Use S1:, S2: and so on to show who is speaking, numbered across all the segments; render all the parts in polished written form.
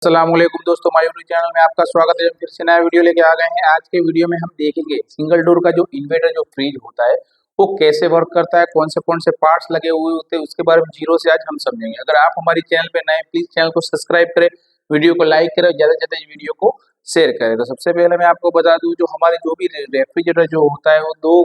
S1: अस्सलामुअलैकुम दोस्तों, हमारे यूट्यूब चैनल में आपका स्वागत है। फिर से नया वीडियो लेके आ गए हैं। आज के वीडियो में हम देखेंगे सिंगल डोर का जो इन्वर्टर जो फ्रिज होता है वो कैसे वर्क करता है, कौन से पार्ट्स लगे हुए होते हैं, उसके बारे में जीरो से आज हम समझेंगे। अगर आप हमारे चैनल पे नए, प्लीज चैनल को सब्सक्राइब करें, वीडियो को लाइक करें, ज्यादा से ज्यादा वीडियो को शेयर करें। तो सबसे पहले मैं आपको बता दूं, जो हमारे जो भी रेफ्रिजरेटर जो होता है वो दो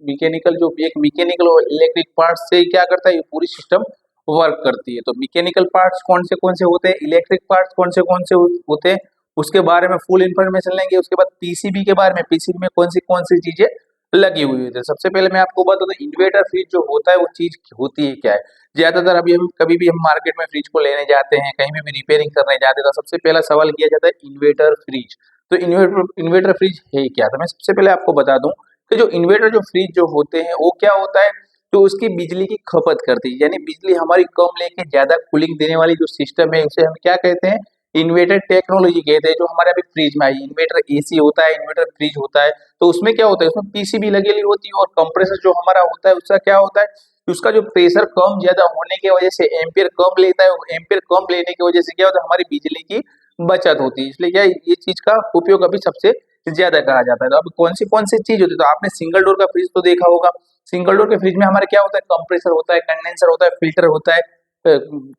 S1: मैकेनिकल, जो एक मैकेनिकल और इलेक्ट्रिक पार्ट से क्या करता है, ये पूरी सिस्टम वर्क करती है। तो मैकेनिकल पार्ट्स कौन से होते हैं, इलेक्ट्रिक पार्ट्स कौन से होते हैं, उसके बारे में फुल इन्फॉर्मेशन लेंगे। उसके बाद पीसीबी के बारे में, पीसीबी में कौन सी चीजें लगी हुई होती है। सबसे पहले मैं आपको बता दूं, इन्वर्टर फ्रिज जो होता है वो चीज होती है क्या है। ज्यादातर अभी हम कभी भी हम मार्केट में फ्रिज को लेने जाते हैं, कहीं भी रिपेयरिंग करने जाते हैं, तो सबसे पहला सवाल किया जाता है इन्वर्टर फ्रिज। तो इन्वर्टर फ्रिज है क्या। तो मैं सबसे पहले आपको बता दूं कि जो इन्वर्टर जो फ्रिज जो होते हैं वो क्या होता है, तो उसकी बिजली की खपत करती है, यानी बिजली हमारी कम लेके ज्यादा कूलिंग देने वाली जो सिस्टम है उसे हम क्या कहते हैं, इन्वर्टर टेक्नोलॉजी कहते हैं। जो हमारे अभी फ्रिज में आई, इन्वर्टर एसी होता है, इन्वर्टर फ्रिज होता है, तो उसमें क्या होता है, उसमें पीसीबी लगेली होती है और कंप्रेसर जो हमारा होता है उसका क्या होता है, उसका जो प्रेशर कम ज्यादा होने की वजह से एम्पियर कम लेता है, एम्पियर कम लेने की वजह से क्या होता है, हमारी बिजली की बचत होती है। इसलिए क्या ये चीज का उपयोग अभी सबसे ज्यादा कहा जाता है। तो अब कौन सी चीज होती है, तो आपने सिंगल डोर का फ्रिज तो देखा होगा। सिंगल डोर के फ्रिज में हमारे क्या होता है, कंप्रेसर होता है, कंडेंसर होता है, फिल्टर होता है,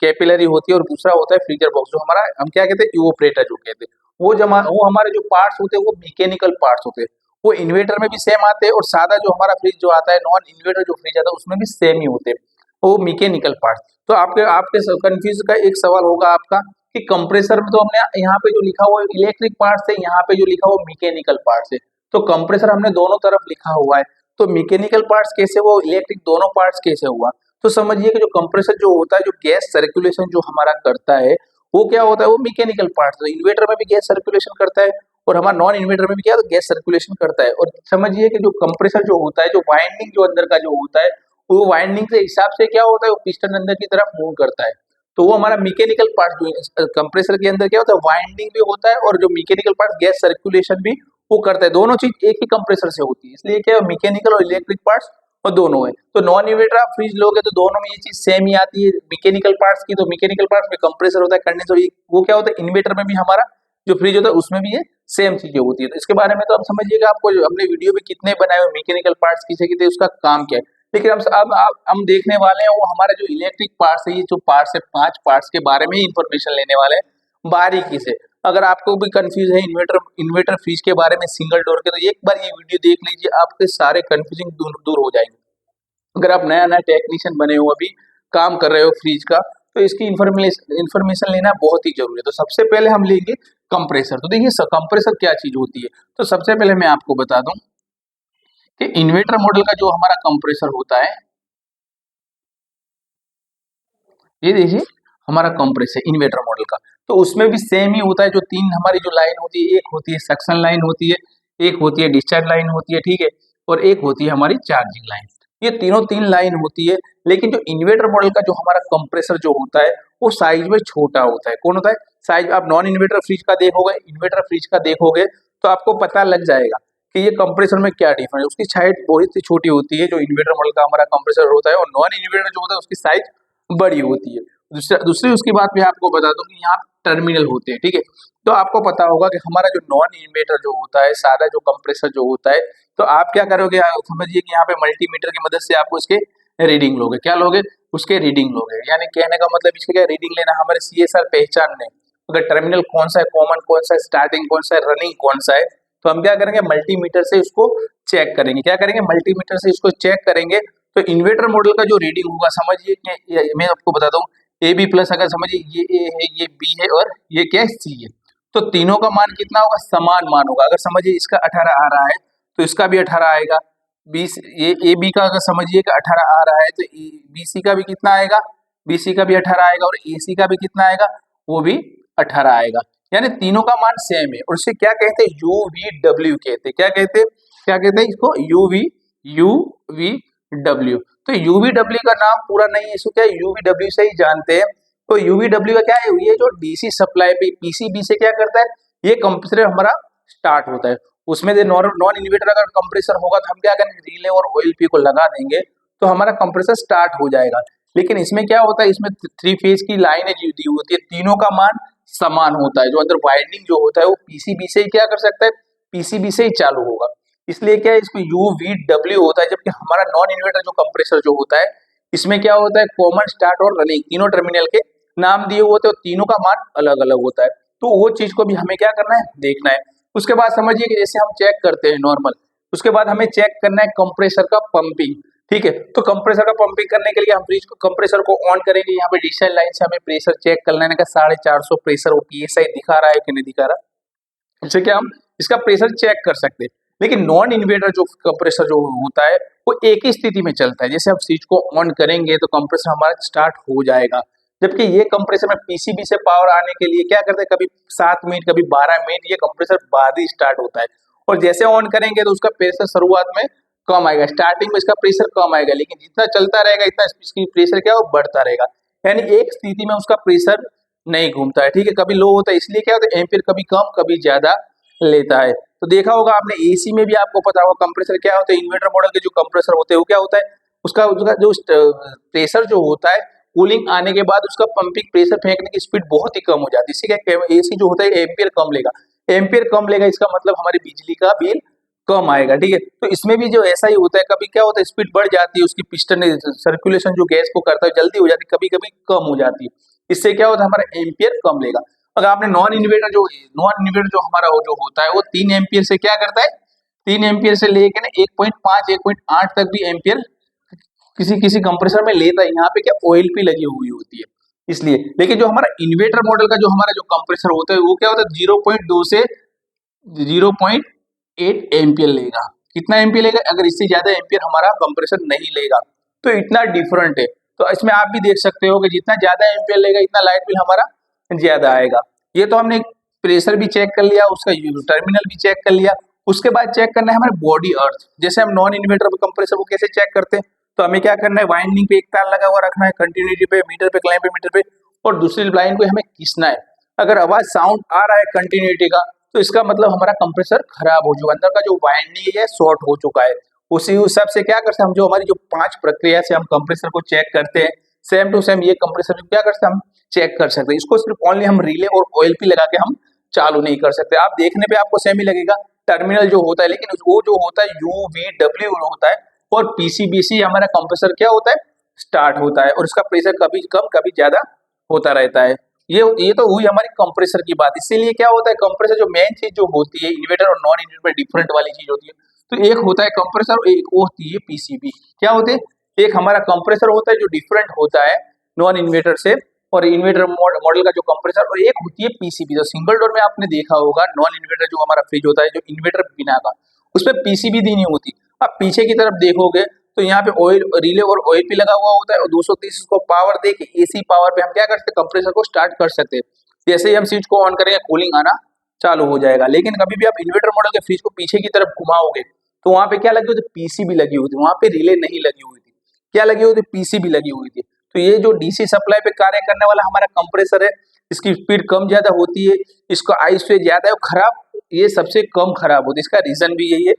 S1: कैपिलरी होती है, और दूसरा होता है फ्रीजर बॉक्स, जो हमारा हम क्या कहते हैं, इवोपरेटर जो कहते हैं। वो हमारे जो पार्ट्स होते हैं वो मैकेनिकल पार्ट्स होते हैं। वो इन्वर्टर में भी सेम आते हैं, और सादा जो हमारा फ्रिज जो आता है, नॉन इन्वर्टर जो फ्रिज आता है, उसमें भी सेम ही होते हैं, वो मैकेनिकल पार्ट्स। तो आपके आपके कंफ्यूज का एक सवाल होगा आपका कि कंप्रेसर में तो हमने यहाँ पे जो लिखा हुआ है इलेक्ट्रिक पार्ट्स है, यहाँ पे जो लिखा हुआ मैकेनिकल पार्ट्स है। तो कंप्रेसर हमने दोनों तरफ लिखा हुआ है, तो मैकेनिकल पार्ट्स कैसे हुआ, इलेक्ट्रिक दोनों पार्ट्स कैसे हुआ। तो समझिए कि जो कंप्रेसर जो होता है, जो गैस सर्कुलेशन जो हमारा करता है, वो क्या होता है, वो मैकेनिकल पार्ट। तो इन्वर्टर में भी गैस सर्कुलेशन करता है, और हमारा नॉन इन्वर्टर में भी क्या, तो गैस सर्कुलेशन करता है। और समझिए कि जो कंप्रेसर जो होता है, जो वाइंडिंग जो अंदर का जो होता है, वो वाइंडिंग के हिसाब से क्या होता है, वो पिस्टन अंदर की तरफ मूव करता है। तो वो हमारा मैकेनिकल पार्ट जो कंप्रेसर के अंदर क्या होता है, वाइंडिंग भी होता है, और जो मैकेनिकल पार्ट गैस सर्कुलेशन भी वो करता है। दोनों चीज एक ही कंप्रेसर से होती है, इसलिए क्या है, मैकेनिकल और इलेक्ट्रिक पार्ट्स और दोनों है। तो नॉन इन्वर्टर आप फ्रिज लोगे तो दोनों में ये चीज सेम ही आती है, मैकेनिकल पार्ट्स की। तो मैकेनिकल पार्ट्स में कंप्रेसर होता है, कंडेंसर, वो क्या होता है, इन्वर्टर में भी हमारा जो फ्रिज होता है उसमें भी ये सेम चीजें होती है। तो इसके बारे में तो आप समझिएगा, आपको जो हमने वीडियो में कितने बनाए हुए मैकेनिकल पार्ट्स किसे कितने, उसका काम क्या है। लेकिन हम देखने वाले हैं वो हमारे जो इलेक्ट्रिक पार्ट्स है, ये जो पार्ट्स है 5 पार्ट्स के बारे में ही इंफॉर्मेशन लेने वाले हैं बारीकी से। अगर आपको भी कंफ्यूज है इन्वर्टर इन्वर्टर फ्रिज के बारे में सिंगल डोर के, तो एक बार ये वीडियो देख लीजिए, आपके सारे कंफ्यूजिंग दूर हो जाएंगे। अगर आप नया नया टेक्नीशियन बने हो, अभी काम कर रहे हो फ्रिज का, तो इसकी इन्फॉर्मेशन लेना बहुत ही जरूरी है। तो सबसे पहले हम लेंगे कंप्रेसर। तो देखिए कंप्रेसर क्या चीज होती है। तो सबसे पहले मैं आपको बता दूं कि इन्वर्टर मॉडल का जो हमारा कंप्रेसर होता है, ये देखिए हमारा कंप्रेसर इन्वर्टर मॉडल का, तो उसमें भी सेम ही होता है। जो तीन हमारी जो लाइन होती है, एक होती है सक्शन लाइन होती है, एक होती है डिस्चार्ज लाइन होती है, ठीक है, और एक होती है हमारी चार्जिंग लाइन। ये तीनों तीन लाइन होती है। लेकिन जो इन्वर्टर मॉडल का जो हमारा कंप्रेसर जो होता है वो साइज में छोटा होता है। कौन होता है साइज, आप नॉन इन्वर्टर फ्रिज का देखोगे, इन्वर्टर फ्रिज का देखोगे, तो आपको पता लग जाएगा कि ये कंप्रेसर में क्या डिफरेंस है। उसकी साइज बहुत ही छोटी होती है जो इन्वर्टर मॉडल का हमारा कंप्रेसर होता है, और नॉन इन्वर्टर जो होता है उसकी साइज बड़ी होती है। दूसरी उसकी बात मैं आपको बता दूं कि यहाँ टर्मिनल होते हैं, ठीक है। तो आपको पता होगा कि हमारा जो नॉन इन्वर्टर जो होता है, सादा जो कंप्रेसर जो होता है, तो आप क्या करोगे, समझिए कि यहाँ पे मल्टीमीटर की मदद से आपको इसके रीडिंग लोगे। क्या लोगे, उसके रीडिंग लोगे। यानी कहने का मतलब इसके क्या, रीडिंग लेना हमारे सीएसआर पहचानने, अगर टर्मिनल कौन सा है, कॉमन कौन सा है, स्टार्टिंग कौन सा है, रनिंग कौन सा है, तो हम क्या करेंगे, मल्टीमीटर से इसको चेक करेंगे। क्या करेंगे, मल्टीमीटर से इसको चेक करेंगे। तो इन्वर्टर मॉडल का जो रीडिंग होगा, समझिए कि मैं आपको बताता हूँ, ए बी प्लस, अगर समझिए ये ए है, ये बी है, और ये क्या है, सी है, तो तीनों का मान कितना होगा, समान मान होगा। अगर समझिए इसका 18 आ रहा है तो इसका भी 18 आएगा। ये ए बी का अगर समझिए कि 18 आ रहा है, तो बी सी का भी कितना आएगा, बी सी का भी 18 आएगा, और ए सी का भी कितना आएगा, वो भी 18 आएगा। यानी तीनों का मान सेम है। और इसे क्या कहते हैं, यू वी डब्ल्यू कहते हैं। क्या कहते हैं इसको, यू वी डब्ल्यू। तो यूवीडब्ल्यू का नाम पूरा नहीं है, इसको क्या यूवीडब्ल्यू से ही जानते हैं। तो यूवीडब्ल्यू का क्या है, ये जो डीसी सप्लाई पे पीसीबी से क्या करता है, ये कंप्रेसर हमारा स्टार्ट होता है। उसमें नॉन इन्वर्टर अगर कंप्रेसर होगा तो हम क्या करेंगे, रिले और ओएलपी को लगा देंगे, तो हमारा कंप्रेसर स्टार्ट हो जाएगा। लेकिन इसमें क्या होता है, इसमें 3 फेज की लाइनें दी होती है, तीनों का मान समान होता है, जो अंदर वाइंडिंग जो होता है वो पीसीबी से ही क्या कर सकता है, पीसीबी से ही चालू होगा। इसलिए क्या है, इसमें यूवीडब्ल्यू होता है, जबकि हमारा नॉन इन्वर्टर जो कंप्रेसर जो होता है इसमें क्या होता है, कॉमन स्टार्ट और रनिंग तीनों टर्मिनल के नाम दिए हुए होते हैं और तीनों का मान अलग अलग होता है। तो वो चीज को भी हमें क्या करना है, देखना है। उसके बाद समझिए कि जैसे हम चेक करते हैं नॉर्मल, उसके बाद हमें चेक करना है कंप्रेसर का पंपिंग। ठीक है, तो कंप्रेसर का पंपिंग करने के लिए हम फ्रिज को कंप्रेसर को ऑन करेंगे। यहाँ पे डिजिटल लाइन से हमें प्रेशर चेक कर लेने का 450 प्रेशर, वो पीएसआई दिखा रहा है कि नहीं दिखा रहा, इससे क्या हम इसका प्रेशर चेक कर सकते हैं। लेकिन नॉन इन्वर्टर जो कंप्रेसर जो होता है वो एक ही स्थिति में चलता है, जैसे हम स्विच को ऑन करेंगे तो कंप्रेसर हमारा स्टार्ट हो जाएगा। जबकि ये कंप्रेसर में पीसीबी से पावर आने के लिए क्या करते हैं, कभी 7 मिनट कभी 12 मिनट ये कंप्रेसर बाद ही स्टार्ट होता है। और जैसे ऑन करेंगे तो उसका प्रेशर शुरुआत में कम आएगा, स्टार्टिंग में इसका प्रेशर कम आएगा, लेकिन जितना चलता रहेगा इतना इसकी प्रेशर क्या वो बढ़ता रहेगा। यानी एक स्थिति में उसका प्रेशर नहीं घूमता है। ठीक है, कभी लो होता है, इसलिए क्या होता है एम्पीयर कभी कम कभी ज्यादा लेता है। तो देखा होगा आपने एसी में भी, आपको पता होगा कंप्रेसर क्या होता है, इन्वर्टर मॉडल के जो कंप्रेसर होते हैं वो क्या होता है, उसका उसका जो प्रेशर जो होता है कूलिंग आने के बाद उसका पंपिंग प्रेशर फेंकने की स्पीड बहुत ही कम हो जाती है। इससे क्या एसी जो होता है एम्पियर कम लेगा, एम्पियर कम लेगा इसका मतलब हमारी बिजली का बिल कम आएगा। ठीक है, तो इसमें भी जो ऐसा ही होता है, कभी क्या होता है स्पीड बढ़ जाती है, उसकी पिस्टन सर्कुलेशन जो गैस को करता है जल्दी हो जाती है, कभी कभी कम हो जाती है। इससे क्या होता है हमारा एम्पियर कम लेगा। अगर आपने नॉन इन्वर्टर जो हमारा जो होता है वो 3 एम्पियर से क्या करता है, 3 एम्पियर से लेके ना 1.5 1.8 तक भी एम्पियर किसी किसी कंप्रेसर में लेता है। यहाँ पे क्या ऑयल भी लगी हुई होती है इसलिए। लेकिन जो हमारा इन्वर्टर मॉडल का जो हमारा जो कंप्रेसर होता है वो क्या होता है 0.2 से 0.8 एम्पियर लेगा। कितना एम्पियर लेगा, अगर इससे ज्यादा एम्पियर हमारा कंप्रेसर नहीं लेगा। तो इतना डिफरेंट है। तो इसमें आप भी देख सकते हो कि जितना ज्यादा एम्पियर लेगा इतना लाइट बिल हमारा ज्यादा आएगा। ये तो हमने प्रेशर भी चेक कर लिया, उसका टर्मिनल भी चेक कर लिया। उसके बाद चेक करना है हमारे बॉडी अर्थ। जैसे हम नॉन इन्वर्टर कंप्रेसर को कैसे चेक करते हैं, तो हमें क्या करना है, वाइंडिंग पे एक तार लगा हुआ रखना है, कंटिन्यूटी पे मीटर पे क्लाइम पे मीटर पे, और दूसरी लाइन को हमें खींचना है। अगर आवाज साउंड आ रहा है कंटिन्यूटी का तो इसका मतलब हमारा कंप्रेसर खराब हो चुका, अंदर का जो वाइंडिंग है शॉर्ट हो चुका है। उसी हिसाब से क्या करते हैं हम, जो हमारी जो 5 प्रक्रिया से हम कंप्रेसर को चेक करते हैं, सेम टू सेम ये कंप्रेसर क्या करते हैं हम चेक कर सकते हैं। इसको सिर्फ ओनली हम रिले और ऑयल पे लगा के हम चालू नहीं कर सकते। आप देखने पे आपको सेम ही लगेगा टर्मिनल जो होता है, लेकिन वो जो होता है यूवीडब्ल्यू होता है, और पीसीबीसी हमारा कंप्रेसर क्या होता है स्टार्ट होता है, और इसका प्रेशर कभी कम कभी ज्यादा होता रहता है। ये तो हुई हमारी कंप्रेसर की बात। इसीलिए क्या होता है कंप्रेसर जो मेन चीज जो होती है इन्वर्टर और नॉन इन्वर्टर डिफरेंट वाली चीज होती है। तो एक होता है कंप्रेसर और एक वो होती है पीसीबी। क्या होते हैं, एक हमारा कंप्रेसर होता है जो डिफरेंट होता है नॉन इन्वर्टर से और इन्वर्टर मॉडल का जो कंप्रेसर, और एक होती है पीसीबी। जो सिंगल डोर में आपने देखा होगा नॉन इन्वर्टर जो हमारा फ्रिज होता है जो इन्वर्टर बिना का, उसमें पीसीबी दी नहीं होती। आप पीछे की तरफ देखोगे तो यहाँ पे ऑयल रिले और ऑयल भी लगा हुआ होता है, और 230 को पावर दे के एसी पावर पे हम क्या कर सकते हैं कंप्रेसर को स्टार्ट कर सकते हैं। जैसे ही हम स्विच को ऑन करेंगे कूलिंग आना चालू हो जाएगा। लेकिन कभी भी आप इन्वर्टर मॉडल के फ्रिज को पीछे की तरफ घुमाओगे तो वहां पे क्या लगी हुई थी, पीसीबी लगी हुई थी, वहां पे रिले नहीं लगी हुई थी। क्या लगी हुई थी, पीसीबी लगी हुई थी। तो ये जो डीसी सप्लाई पे कार्य करने वाला हमारा कंप्रेसर है, इसकी स्पीड कम ज्यादा होती है, इसका आइस से ज्यादा है खराब, ये सबसे कम खराब होती है। इसका रीजन भी यही है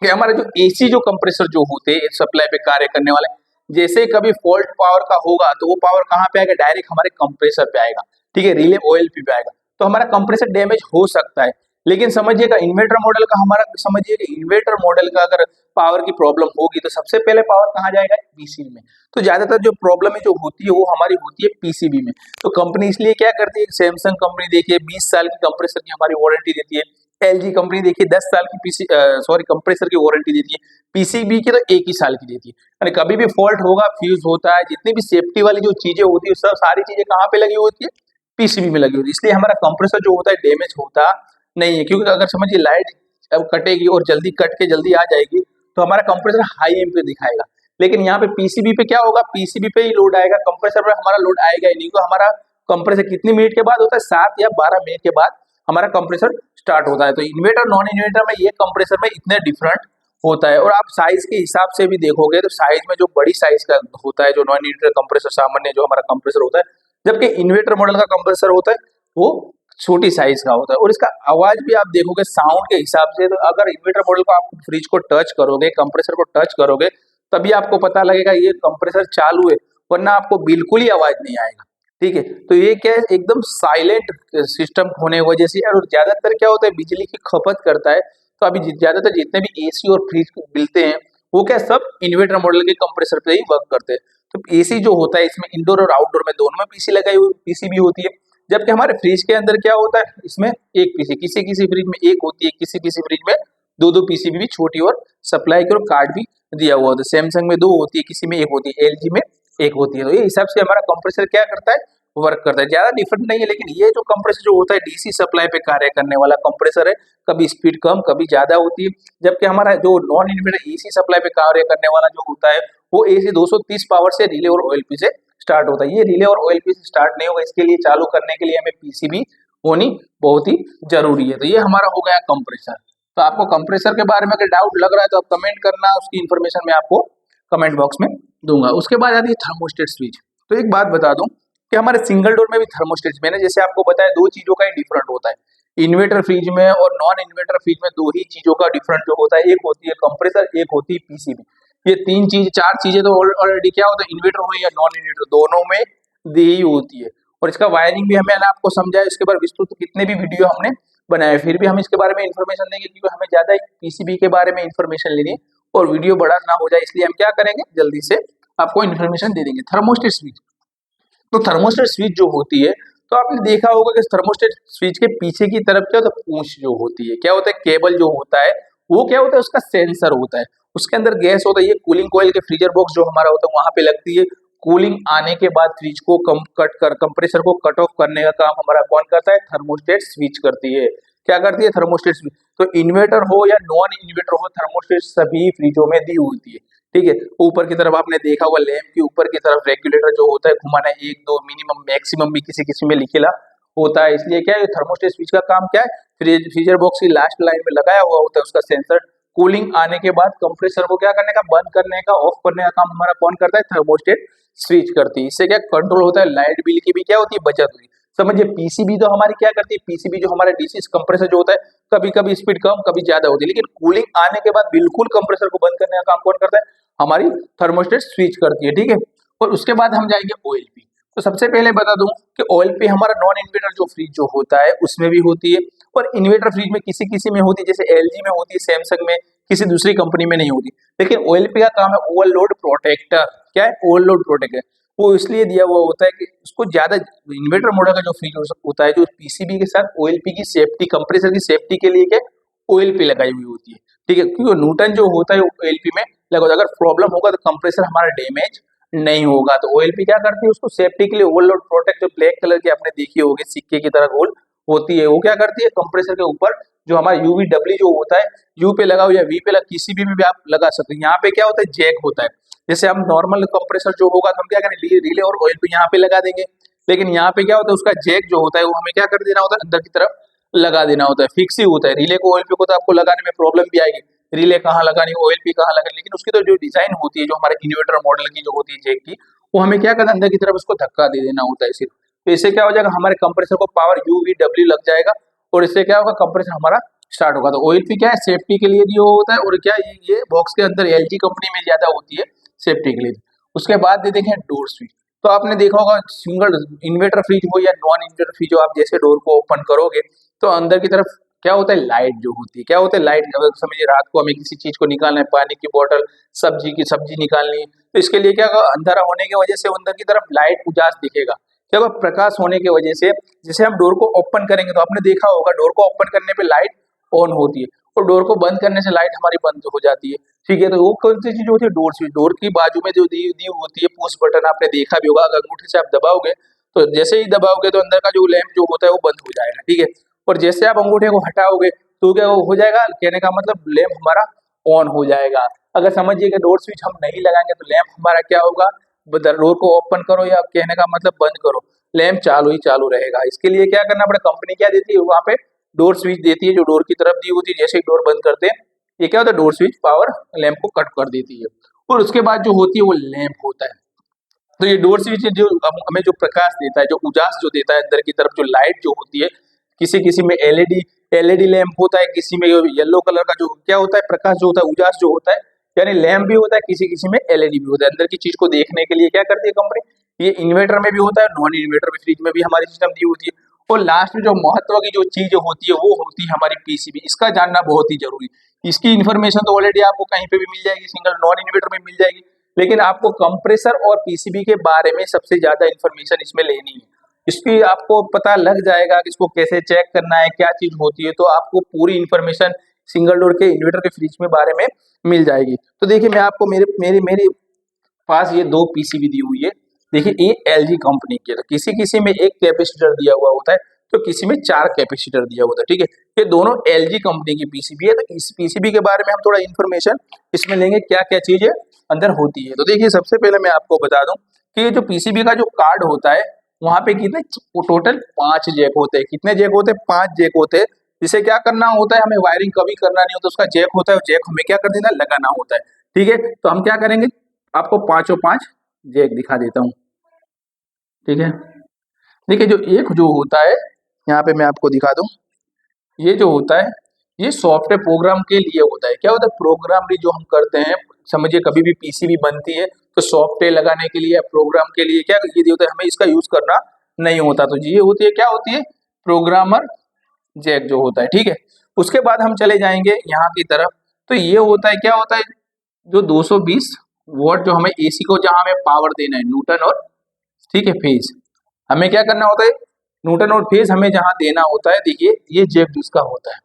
S1: कि हमारे जो एसी जो कंप्रेसर जो होते हैं सप्लाई पे कार्य करने वाले, जैसे कभी फॉल्ट पावर का होगा तो वो पावर कहाँ पे आएगा, डायरेक्ट हमारे कंप्रेसर पे आएगा। ठीक है, रिले ऑयल पे आएगा, तो हमारा कंप्रेसर डैमेज हो सकता है। लेकिन समझिएगा इन्वर्टर मॉडल का हमारा, समझिएगा इन्वर्टर मॉडल का अगर पावर की प्रॉब्लम होगी तो सबसे पहले पावर कहाँ जाएगा, पीसीबी में। तो ज्यादातर जो प्रॉब्लम है जो होती है वो हमारी होती है पीसीबी में। तो कंपनी इसलिए क्या करती है, सैमसंग कंपनी देखिए 20 साल की कंप्रेसर की हमारी वारंटी देती है, एलजी कंपनी देखिए 10 साल की कंप्रेसर की वारंटी देती है, पीसीबी की तो 1 ही साल की देती है। यानी कभी भी फॉल्ट होगा, फ्यूज होता है, जितनी भी सेफ्टी वाली जो चीजें होती है सब सारी चीजें कहाँ पे लगी होती है, पीसीबी में लगी होती है। इसलिए हमारा कंप्रेसर जो होता है डैमेज होता नहीं है। क्योंकि अगर समझिए लाइट अब कटेगी और जल्दी कट के जल्दी आ जाएगी तो हमारा कंप्रेसर हाई एम्पीयर दिखाएगा। लेकिन यहाँ पे पीसीबी पे क्या होगा, पीसीबी पे ही लोड आएगा, कंप्रेसर पे हमारा लोड आएगा ही नहीं। तो हमारा कंप्रेसर कितनी मिनट के बाद होता है, 7 या 12 मिनट के बाद हमारा कंप्रेसर स्टार्ट होता है। तो इन्वर्टर नॉन इन्वर्टर में ये कंप्रेसर में इतने डिफरेंट होता है। और आप साइज के हिसाब से भी देखोगे तो साइज में जो बड़ी साइज का होता है जो नॉन इन्वर्टर कंप्रेसर, सामान्य जो हमारा कंप्रेसर होता है, जबकि इन्वर्टर मॉडल का कंप्रेसर होता है वो छोटी साइज का होता है। और इसका आवाज भी आप देखोगे साउंड के हिसाब से, तो अगर इन्वर्टर मॉडल को आप फ्रिज को टच करोगे, कंप्रेसर को टच करोगे, तभी आपको पता लगेगा ये कंप्रेसर चालू है, वरना आपको बिल्कुल ही आवाज नहीं आएगा। ठीक है। तो ये क्या है, एकदम साइलेंट सिस्टम होने की वजह से, और ज्यादातर क्या होता है बिजली की खपत करता है। तो अभी ज्यादातर जितने भी एसी और फ्रिज मिलते हैं वो क्या सब इन्वर्टर मॉडल के कंप्रेसर पे ही वर्क करते हैं। तो एसी जो होता है इसमें इंडोर और आउटडोर में दोनों में पीसी लगाई हुई पीसीबी होती है। जबकि हमारे फ्रिज के अंदर क्या होता है, इसमें एक पीसी, किसी किसी फ्रिज में एक होती है, किसी किसी फ्रिज में दो दो पीसीबी भी छोटी, और सप्लाई की और कार्ड भी दिया हुआ होता है। सैमसंग में दो होती है, किसी में एक होती है, एलजी में एक होती है। तो ये हिसाब से हमारा कंप्रेसर क्या करता है, वर्क करता है। ज्यादा डिफरेंट नहीं है, लेकिन ये जो कंप्रेसर जो होता है डीसी सप्लाई पे कार्य करने वाला कंप्रेसर है। कभी स्पीड कम कभी ज्यादा होती है। जबकि हमारा जो नॉन इन्वर्टर एसी सप्लाई पे कार्य करने वाला जो होता है वो एसी 230 पावर से रिले और ओएलपी से स्टार्ट होता है। ये रिले और ओएलपी से स्टार्ट नहीं होगा, इसके लिए चालू करने के लिए हमें पीसीबी होनी बहुत ही जरूरी है। तो ये हमारा हो गया कंप्रेसर। तो आपको कंप्रेसर के बारे में अगर डाउट लग रहा है तो आप कमेंट करना, उसकी इन्फॉर्मेशन मैं आपको कमेंट बॉक्स में दूंगा। उसके बाद आती है थर्मोस्टेट स्विच। तो एक बात बता दूं कि हमारे सिंगल डोर में भी थर्मोस्टेट, मैंने जैसे आपको बताया दो चीजों का ही डिफरेंट होता है। इन्वर्टर फ्रिज में और नॉन इन्वर्टर फ्रिज में दो ही चीजों का डिफरेंट जो होता है, एक होती है कंप्रेसर, एक होती है पीसीबी। ये तीन चीज चार चीजें तो ऑलरेडी क्या होता है, इन्वर्टर हो या नॉन इन्वर्टर दोनों में दी ही होती है। और इसका वायरिंग भी हमें आपको समझाया, इसके बारे में विस्तृत कितने भी वीडियो हमने बनाए, फिर भी हम इसके बारे में इन्फॉर्मेशन देंगे क्योंकि हमें ज्यादा पीसीबी के बारे में इन्फॉर्मेशन लेनी है और वीडियो बड़ा ना हो जाए, इसलिए हम क्या करेंगे जल्दी से आपको इन्फॉर्मेशन दे देंगे। थर्मोस्टेट स्विच, तो थर्मोस्टेट स्विच जो होती है, तो आपने देखा होगा कि थर्मोस्टेट स्विच के पीछे की तरफ क्या होता है, पूंछ जो होती है, क्या होता है केबल जो होता है वो क्या होता है उसका सेंसर होता है। उसके अंदर गैस होता है, ये कूलिंग कॉइल के फ्रीजर बॉक्स जो हमारा होता है वहां पे लगती है। कूलिंग आने के बाद फ्रिज को कंप्रेसर को कट ऑफ करने का काम हमारा कौन करता है, थर्मोस्टेट स्विच करती है। क्या करती है, थर्मोस्टेट स्विच। तो इन्वर्टर हो या नॉन इन्वर्टर हो, थर्मोस्टेट सभी फ्रिजों में दी होती है। ठीक है। ऊपर की तरफ आपने देखा होगा लैंप के ऊपर की तरफ रेगुलेटर जो होता है घुमाना, एक दो मिनिमम मैक्सिमम भी किसी किसी में लिखेला होता है। इसलिए क्या है थर्मोस्टेट स्विच का काम क्या है, फ्रीजर बॉक्स की लास्ट लाइन में लगाया हुआ होता है उसका सेंसर। कूलिंग आने के बाद कंप्रेसर को क्या करने का, बंद करने का, ऑफ करने का काम हमारा कौन करता है, थर्मोस्टेट स्विच करती है। इससे क्या कंट्रोल होता है, लाइट बिल की भी क्या होती है, बचत हुई। समझिए पीसीबी तो हमारी क्या करती है, पीसीबी जो हमारा डीसी कंप्रेसर जो होता है कभी कभी स्पीड कम कभी ज्यादा होती है, लेकिन कूलिंग आने के बाद बिल्कुल कंप्रेसर को बंद करने का काम कौन करता है, हमारी थर्मोस्टेट स्विच करती है। ठीक है। और उसके बाद हम जाएंगे ओएलपी। तो सबसे पहले बता दूं कि ओएलपी हमारा नॉन इन्वर्टर जो फ्रिज जो होता है उसमें भी होती है, और इन्वर्टर फ्रिज में किसी किसी में होती है, जैसे एलजी में होती है, सैमसंग में, किसी दूसरी कंपनी में नहीं होती। लेकिन ओएलपी का काम है ओवरलोड प्रोटेक्टर। क्या है, ओवरलोड प्रोटेक्टर। वो इसलिए दिया हुआ होता है कि उसको ज्यादा, इन्वर्टर मॉडल का जो फ्रिज होता है जो पीसीबी के साथ ओएलपी की सेफ्टी, कंप्रेसर की सेफ्टी के लिए क्या ओएलपी लगाई हुई होती है। ठीक है, क्योंकि न्यूटन जो होता है ओएलपी में लगा, अगर प्रॉब्लम होगा तो कंप्रेसर हमारा डैमेज नहीं होगा। तो ओएलपी क्या करती है, उसको सेफ्टी के लिए ओवरलोड प्रोटेक्ट, जो ब्लैक कलर की आपने देखी होगी सिक्के की तरह गोल होती है, वो क्या करती है कंप्रेसर के ऊपर जो हमारा यूवीडब्ल्यू जो होता है, यू पे लगाओ या वी पे लगा, किसी भी आप लगा सकते हैं। यहाँ पे क्या होता है, जैक होता है। जैसे हम नॉर्मल कंप्रेसर जो होगा तो हम क्या करेंगे, रिले और ऑयल पे यहाँ पे लगा देंगे। लेकिन यहाँ पे क्या होता है, उसका जैक जो होता है वो हमें क्या कर देना होता है, अंदर की तरफ लगा देना होता है, फिक्स ही होता है। रिले को ऑयल पे को तो आपको लगाने में प्रॉब्लम भी आएगी, रिले कहाँ लगानी, ऑयल पे कहाँ लगानी, लेकिन उसकी तो जो डिजाइन होती है जो हमारे इन्वर्टर मॉडल की जो होती है जैक की, वो हमें क्या करना, अंदर की तरफ उसको धक्का दे देना होता है सिर्फ। तो इससे क्या हो जाएगा, हमारे कंप्रेसर को पावर यूवीडब्ल्यू लग जाएगा, और इससे क्या होगा, कंप्रेसर हमारा स्टार्ट होगा। तो ऑयल पे क्या है, सेफ्टी के लिए दिया होता है, और क्या ये बॉक्स के अंदर एलजी कंपनी में ज्यादा होती है सेफ्टी के लिए। उसके बाद दे देंगे डोर स्विच। तो आपने देखा होगा सिंगल इन्वर्टर फ्रिज हो या नॉन इन्वर्टर फ्रिज हो, आप जैसे डोर को ओपन करोगे तो अंदर की तरफ क्या होता है, लाइट जो होती है, क्या होता है लाइट। अगर समझिए रात को हमें किसी चीज को निकालना है, पानी की बोतल, सब्जी निकालनी है, तो इसके लिए क्या होगा, अंधेरा होने की वजह से अंदर की तरफ लाइट उजास दिखेगा। क्या होगा, प्रकाश होने की वजह से जैसे हम डोर को ओपन करेंगे तो आपने देखा होगा डोर को ओपन करने पे लाइट ऑन होती है, और डोर को बंद करने से लाइट हमारी बंद हो जाती है। ठीक है, तो वो कौन सी चीज होती है, डोर स्विच। डोर की बाजू में जो दी होती है पुश बटन, आपने देखा भी होगा, अगर अंगूठे से आप दबाओगे तो जैसे ही दबाओगे तो अंदर का जो लैंप जो होता है वो बंद हो जाएगा। ठीक है, और जैसे आप अंगूठे को हटाओगे तो क्या वो हो जाएगा, कहने का मतलब लैंप हमारा ऑन हो जाएगा। अगर समझिए कि डोर स्विच हम नहीं लगाएंगे तो लैंप हमारा क्या होगा, डोर को ओपन करो या कहने का मतलब बंद करो, लैंप चालू ही चालू रहेगा। इसके लिए क्या करना पड़ेगा, कंपनी क्या देती है वहां पे डोर स्विच देती है जो डोर की तरफ दी होती है। जैसे ही डोर बंद करते हैं ये क्या होता है, डोर स्विच पावर लैंप को कट कर देती है। और उसके बाद जो होती है वो लैंप होता है। तो ये डोर स्विच जो हमें जो प्रकाश देता है, जो उजास जो देता है अंदर की तरफ, जो लाइट जो होती है, किसी किसी में एलईडी लैंप होता है, किसी में येलो कलर का जो क्या होता है प्रकाश जो होता है, उजास जो होता है, यानी लैंप भी होता है, किसी किसी में एलईडी भी होता है। अंदर की चीज को देखने के लिए क्या करती है कंपनी, ये इन्वर्टर में भी होता है, नॉन इन्वर्टर में फ्रिज में भी हमारी सिस्टम दी होती है। और लास्ट में जो महत्व की जो चीज होती है वो होती है हमारी पीसीबी। इसका जानना बहुत ही जरूरी है। इसकी इन्फॉर्मेशन तो ऑलरेडी आपको कहीं पे भी मिल जाएगी, सिंगल नॉन इन्वर्टर में मिल जाएगी, लेकिन आपको कंप्रेसर और पीसीबी के बारे में सबसे ज्यादा इन्फॉर्मेशन इसमें लेनी है। इसकी आपको पता लग जाएगा कि इसको कैसे चेक करना है, क्या चीज होती है, तो आपको पूरी इन्फॉर्मेशन सिंगल डोर के इन्वर्टर के फ्रिज में बारे में मिल जाएगी। तो देखिए मैं आपको मेरे मेरे मेरे पास ये दो पीसीबी दी हुई है। देखिए ये एलजी कंपनी की है, तो किसी किसी में एक कैपेसिटर दिया हुआ होता है, तो किसी में 4 कैपेसिटर दिया होता है, ठीक है। ये दोनों एलजी कंपनी की पीसीबी है। तो इस पीसीबी के बारे में हम थोड़ा इन्फॉर्मेशन इसमें लेंगे, क्या क्या चीजें अंदर होती है। तो देखिए सबसे पहले मैं आपको बता दूं कि ये जो पीसीबी का जो कार्ड होता है, वहां पे कितने टोटल 5 जैक होते हैं। कितने जैक होते हैं? 5 जैक होते हैं। जिसे क्या करना होता है, हमें वायरिंग कभी करना नहीं होता, उसका जैक होता है, जैक हमें क्या कर देना, लगाना होता है, ठीक है। तो हम क्या करेंगे, आपको 5 जैक दिखा देता हूँ, ठीक है। देखिए जो एक जो होता है, यहाँ पे मैं आपको दिखा दूं, ये जो होता है ये सॉफ्टवेयर प्रोग्राम के लिए होता है। क्या होता है? प्रोग्राम भी जो हम करते हैं, समझिए कभी भी पीसीबी बनती है तो सॉफ्टवेयर लगाने के लिए, प्रोग्राम के लिए क्या ये होता है, हमें इसका यूज करना नहीं होता। तो ये होती है, क्या होती है, प्रोग्रामर जैक जो होता है, ठीक है। उसके बाद हम चले जाएंगे यहाँ की तरफ, तो ये होता है, क्या होता है, जो 220 वोल्ट जो हमें एसी को जहां हमें पावर देना है, न्यूटन और, ठीक है, फेज, हमें क्या करना होता है, न्यूटन और फेज हमें जहां देना होता है। देखिए ये जैक जिसका होता है,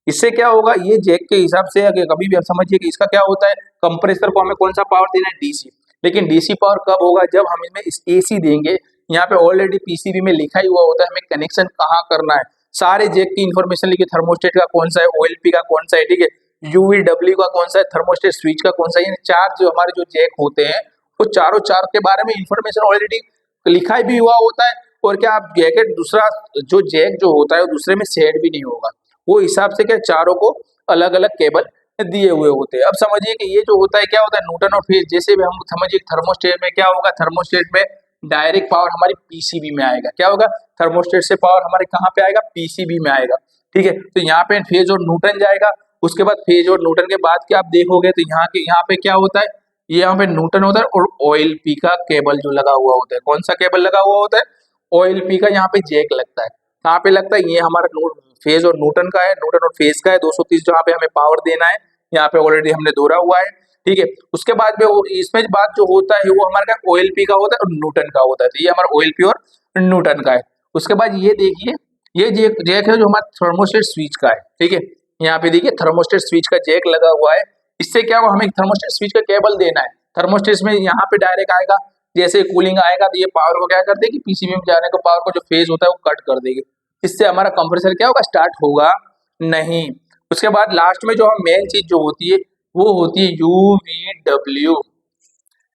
S1: इससे क्या होगा, ये जैक के हिसाब से अगर कभी भी आप समझिए कि इसका क्या होता है, कंप्रेसर को हमें कौन सा पावर देना है, डीसी। लेकिन डीसी पावर कब होगा, जब हम इसमें इस एसी देंगे। यहाँ पे ऑलरेडी पीसीबी में लिखा ही हुआ होता है हमें कनेक्शन कहाँ करना है, सारे जैक की इन्फॉर्मेशन लिखी, थर्मोस्टेट का कौन सा है, ओएलपी का कौन सा है, ठीक है, यूवीडब्ल्यू का कौन सा है, थर्मोस्टेट स्विच का कौन सा है। 4 जो हमारे जो जैक होते हैं, वो चारों चार के बारे में इंफॉर्मेशन ऑलरेडी लिखा भी हुआ होता है। और क्या आप जैकेट दूसरा जो जैक जो होता है वो दूसरे में सेट भी नहीं होगा, वो हिसाब से क्या चारों को अलग अलग केबल दिए हुए होते हैं। अब समझिए कि ये जो होता है, क्या होता है, न्यूटन और फेज। जैसे भी हम समझिए थर्मोस्टेट में क्या होगा, थर्मोस्टेट में डायरेक्ट पावर हमारी पीसीबी में आएगा। क्या होगा, थर्मोस्टेट से पावर हमारे कहाँ पे आएगा, पीसीबी में आएगा, ठीक है। तो यहाँ पे फेज और न्यूटन जाएगा। उसके बाद फेज और न्यूटन के बाद क्या आप देखोगे, तो यहाँ पे क्या होता है, ये यहाँ पे न्यूटन होता है और ओएलपी का केबल जो लगा हुआ होता है। कौन सा केबल लगा हुआ होता है, ओएलपी का। यहाँ पे जैक लगता है, कहाँ पे लगता है, ये हमारा फेज और न्यूटन का है, न्यूटन और फेज का है। 230 जहाँ पे हमें पावर देना है, यहाँ पे ऑलरेडी हमने दौरा हुआ है, ठीक है। उसके बाद में इसमें बात जो होता है वो हमारा ओएलपी का होता है और न्यूटन का होता है। तो ये हमारा ओएलपी और न्यूटन का है। उसके बाद ये देखिए, ये जैक है जो हमारा थर्मोस्टेट स्विच का है, ठीक है। यहाँ पे देखिए थर्मोस्टेट स्विच का जैक लगा हुआ है। इससे क्या होगा, हमें थर्मोस्टेट स्विच का केबल देना है। थर्मोस्टेट में यहाँ पे डायरेक्ट आएगा, जैसे कूलिंग आएगा तो ये पावर को क्या कर देगी, पीसीबी में जाने को पावर को जो फेज होता है वो कट कर देगी। इससे हमारा कंप्रेसर क्या होगा, स्टार्ट होगा नहीं। उसके बाद लास्ट में जो हम मेन चीज जो होती है वो होती है यूवीडब्ल्यू।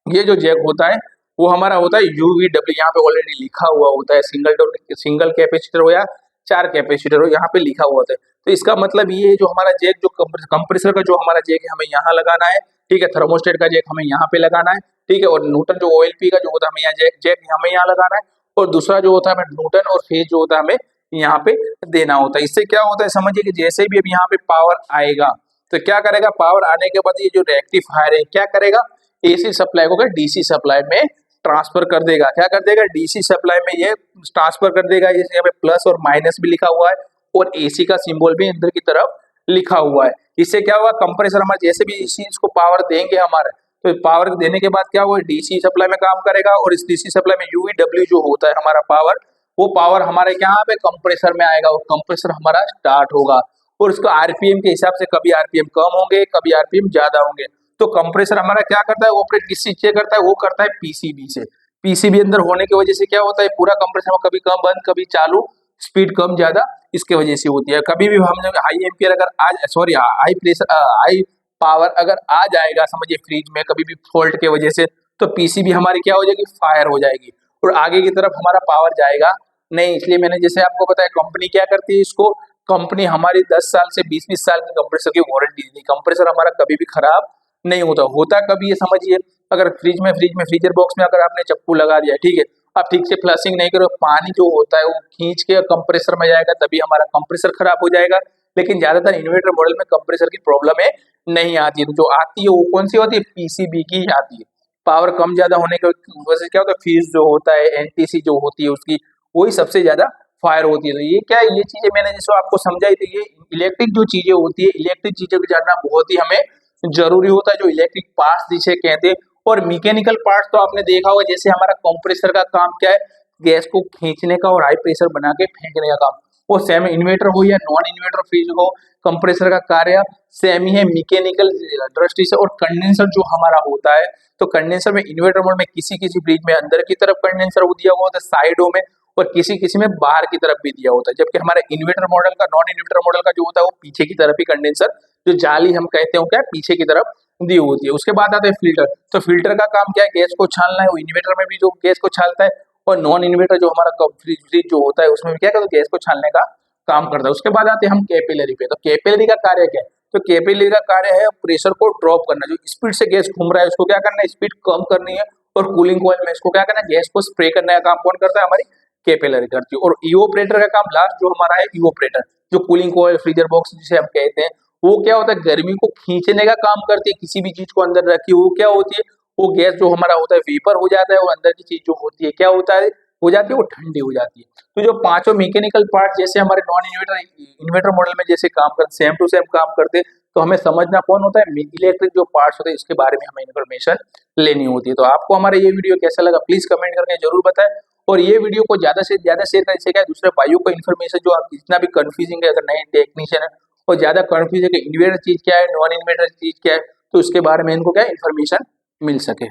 S1: ये जो जैक होता है वो हमारा होता है यूवीडब्ल्यू। यहाँ पे ऑलरेडी लिखा हुआ होता है, सिंगल कैपेसिटर हो या 4 कैपेसिटर हो, यहाँ पे लिखा हुआ होता है। तो इसका मतलब ये है, जो हमारा जैक जो कंप्रेसर का जो हमारा जैक है हमें यहाँ लगाना है, ठीक है। थर्मोस्टेट का जैक हमें यहाँ पे लगाना है, ठीक है। और न्यूटन जो ओएलपी का जो होता है हमें यहाँ जैक हमें यहाँ लगाना है। और दूसरा जो होता है हमें न्यूटन और फेज जो होता है हमें यहाँ पे देना होता है। इससे क्या होता है, समझिए कि जैसे भी अब यहाँ पे पावर आएगा तो क्या करेगा, पावर आने के बाद ये जो रेक्टिफायर है क्या करेगा, एसी सप्लाई को डीसी सप्लाई में ट्रांसफर कर देगा। क्या कर देगा, डीसी सप्लाई में ये ट्रांसफर कर देगा। यहाँ पे प्लस और माइनस भी लिखा हुआ है और एसी का सिंबल भी अंदर की तरफ लिखा हुआ है। इससे क्या होगा, कंप्रेसर हमारे जैसे भी इसी इसको पावर देंगे हमारे, तो पावर देने के बाद क्या होगा, डीसी सप्लाई में काम करेगा। और इस डीसी सप्लाई में यूवीडब्ल्यू जो होता है हमारा पावर, वो पावर हमारे यहाँ पे कंप्रेसर में आएगा और कंप्रेसर हमारा स्टार्ट होगा। और उसको आरपीएम के हिसाब से कभी आरपीएम कम होंगे, कभी आरपीएम ज्यादा होंगे। तो कंप्रेसर हमारा क्या करता है, ऑपरेट किससे करता है, वो करता है पीसीबी से। पीसीबी अंदर होने की वजह से क्या होता है, पूरा कंप्रेसर कभी कम बंद कभी चालू, स्पीड कम ज्यादा इसके वजह से होती है। कभी भी हम हाई एम्पियर अगर आज sorry high pressure high power अगर आ जाएगा, समझिए फ्रिज में कभी भी फॉल्ट के वजह से, तो पीसीबी हमारी क्या हो जाएगी, फायर हो जाएगी और आगे की तरफ हमारा पावर जाएगा नहीं। इसलिए मैंने जैसे आपको बताया, कंपनी क्या करती है इसको, कंपनी हमारी 10 साल से 20-20 साल की कंप्रेसर की वारंटी देती है। कंप्रेसर हमारा कभी भी खराब नहीं होता कभी, ये समझिए अगर फ्रीजर बॉक्स में अगर आपने चप्पू लगा दिया, ठीक है, आप ठीक से फ्लशिंग नहीं करो, पानी जो होता है वो खींच के कंप्रेसर में जाएगा, तभी हमारा कंप्रेसर खराब हो जाएगा। लेकिन ज्यादातर इन्वर्टर मॉडल में कंप्रेसर की प्रॉब्लम नहीं आती है। तो जो आती है वो कौन सी होती है, पीसीबी की आती है। पावर कम ज्यादा होने की वजह से क्या होता है, फ्यूज जो होता है, एनटीसी जो होती है उसकी, वही सबसे ज्यादा फायर होती है। तो ये क्या है, ये चीजें मैंने जैसे आपको समझाई थी, ये इलेक्ट्रिक जो चीजें होती है, इलेक्ट्रिक चीजों को जानना बहुत ही हमें जरूरी होता है, जो इलेक्ट्रिक पार्ट्स जिसे कहते हैं। और मैकेनिकल पार्ट्स तो आपने देखा होगा, जैसे हमारा कंप्रेसर का काम क्या है, गैस को खींचने का और हाई प्रेशर बना के फेंकने का काम। वो सेम इन्वर्टर हो या नॉन इन्वर्टर फ्रिज हो, कंप्रेसर का कार्य सेम ही है मैकेनिकल दृष्टि से। और कंडेंसर जो हमारा होता है, तो कंडेंसर में इन्वर्टर मोड में किसी किसी फ्रिज में अंदर की तरफ कंडेंसर दिया हुआ होता है साइडों में, और किसी किसी में बाहर की तरफ भी दिया होता है। जबकि हमारे इन्वर्टर मॉडल का, नॉन इन्वर्टर मॉडल का जो होता है वो पीछे की तरफ ही कंडेंसर, जो जाली हम कहते हैं क्या, पीछे की तरफ दी होती है। उसके बाद आता है फिल्टर। तो फिल्टर का काम क्या है, गैस को छानना है। वो इन्वर्टर में भी जो गैस को छानता है, और नॉन इन्वर्टर जो हमारा फ्रिज जो होता है उसमें भी क्या करता है, गैस को छानने का काम करता है। उसके बाद आते हैं हम कैपिलरी पे। तो कैपिलरी का कार्य क्या है, तो कैपिलरी का कार्य है प्रेशर को ड्रॉप करना। जो स्पीड से गैस घूम रहा है उसको क्या करना है, स्पीड कम करनी है। और कूलिंग कॉइल में इसको क्या करना है, गैस को स्प्रे करने का काम कौन करता है, हमारी कैपिलरी करती है। और इवोपरेटर का काम लास्ट जो हमारा है, इवोपरेटर जो कूलिंग कॉइल, फ्रीजर बॉक्स जिसे हम कहते हैं, वो क्या होता है, गर्मी को खींचने का काम करती है। किसी भी चीज को अंदर रखी वो क्या होती है, वो गैस जो हमारा होता है वेपर हो जाता है, वो अंदर की चीज जो होती है क्या होता है, हो जाती है, वो ठंडी हो जाती है। तो जो पांचों मैकेनिकल पार्ट जैसे हमारे नॉन इन्वर्टर इन्वर्टर मॉडल में जैसे काम करते, सेम टू सेम काम करते, तो हमें समझना कौन होता है, इलेक्ट्रिक जो पार्ट्स होते हैं, इसके बारे में हमें इन्फॉर्मेशन लेनी होती है। तो आपको हमारा ये वीडियो कैसा लगा प्लीज कमेंट करके जरूर बताएं। और ये वीडियो को ज्यादा से ज्यादा शेयर करें, इससे क्या है, दूसरे भाइयों को इन्फॉर्मेशन जो आप जितना भी कंफ्यूजिंग है, अगर नए टेक्नीशियन है और ज्यादा कंफ्यूज है कि इन्वर्टर चीज क्या है, नॉन इन्वर्टर चीज क्या है, तो उसके बारे में इनको क्या इन्फॉर्मेशन मिल सके।